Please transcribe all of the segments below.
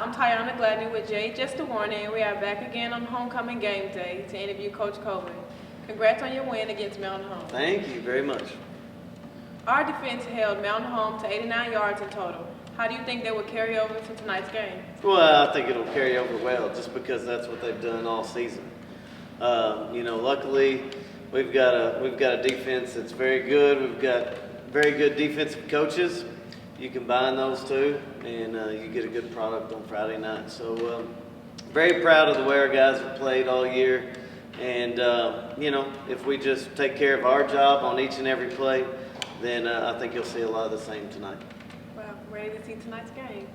Hi, I'm Gladney with JHSTheWarning, and we are back again on homecoming game day to interview Coach Coleman. Congrats on your win against Mountain Home. Thank you very much. Our defense held Mountain Home to 89 yards in total. How do you think they will carry over to tonight's game? Well, I think it'll carry over well, just because that's what they've done all season. Luckily, we've got a defense that's very good. We've got very good defensive coaches. You combine those two, and you get a good product on Friday night. So, very proud of the way our guys have played all year. And, if we just take care of our job on each and every play, then I think you'll see a lot of the same tonight. Well, ready to see tonight's game.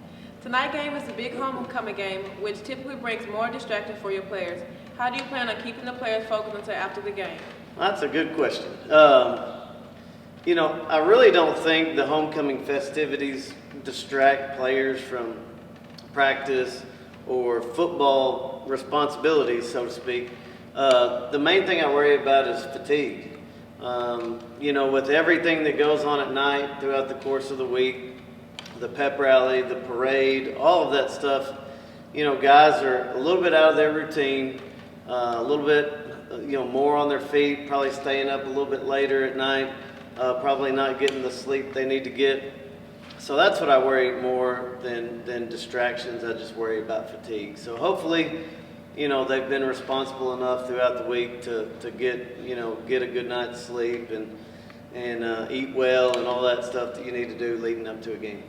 Tonight's game is a big homecoming game, which typically brings more distraction for your players. How do you plan on keeping the players focused until after the game? That's a good question. I really don't think the homecoming festivities distract players from practice or football responsibilities, so to speak. The main thing I worry about is fatigue. With everything that goes on at night throughout the course of the week, the pep rally, the parade, all of that stuff, guys are a little bit out of their routine, a little bit, more on their feet, probably staying up a little bit later at night. Probably not getting the sleep they need to get. So that's what I worry more than distractions. I just worry about fatigue. So hopefully, they've been responsible enough throughout the week to get a good night's sleep and eat well and all that stuff that you need to do leading up to a game.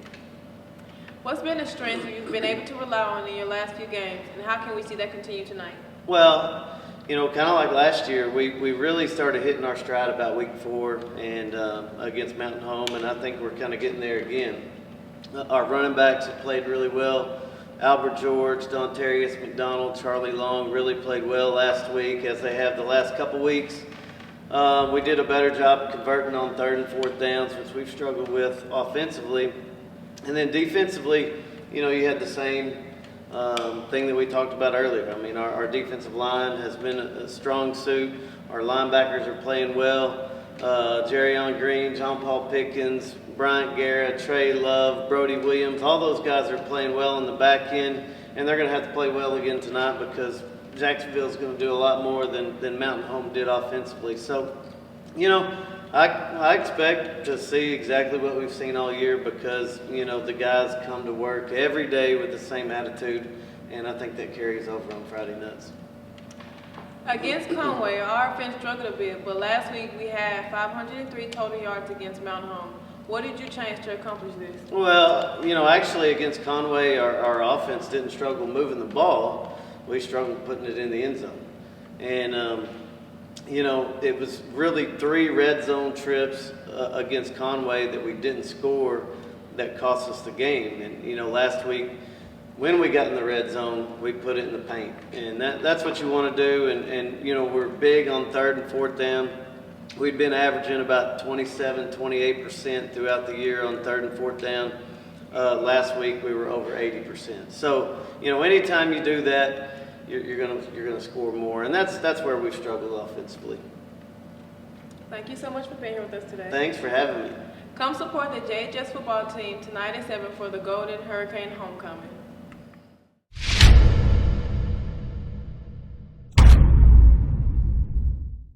What's been a strength you've been able to rely on in your last few games, and how can we see that continue tonight? Well, kind of like last year, we really started hitting our stride about week 4 and against Mountain Home, and I think we're kind of getting there again. Our running backs have played really well. Albert George, Dontarius McDonald, Charlie Long really played well last week, as they have the last couple weeks. We did a better job converting on 3rd and 4th downs, which we've struggled with offensively. And then defensively, you had the same thing that we talked about earlier. I mean, our defensive line has been a strong suit. Our linebackers are playing well. Jerrion Green, John Paul Pickens, Bryant Garrett, Trey Love, Brody Williams, all those guys are playing well in the back end, and they're going to have to play well again tonight because Jacksonville's going to do a lot more than Mountain Home did offensively. So, I expect to see exactly what we've seen all year because, the guys come to work every day with the same attitude, and I think that carries over on Friday nights. Against Conway, our offense struggled a bit, but last week we had 503 total yards against Mountain Home. What did you change to accomplish this? Well, actually against Conway, our offense didn't struggle moving the ball. We struggled putting it in the end zone. And, it was really 3 red zone trips against Conway that we didn't score that cost us the game. And, last week, when we got in the red zone, we put it in the paint. And that's what you want to do. And we're big on 3rd and 4th down. We'd been averaging about 28% throughout the year on 3rd and 4th down. Last week, we were over 80%. So, anytime you do that, you're gonna score more, and that's where we've struggled offensively. Thank you so much for being here with us today. Thanks for having me. Come support the JHS football team tonight at 7 for the Golden Hurricane Homecoming.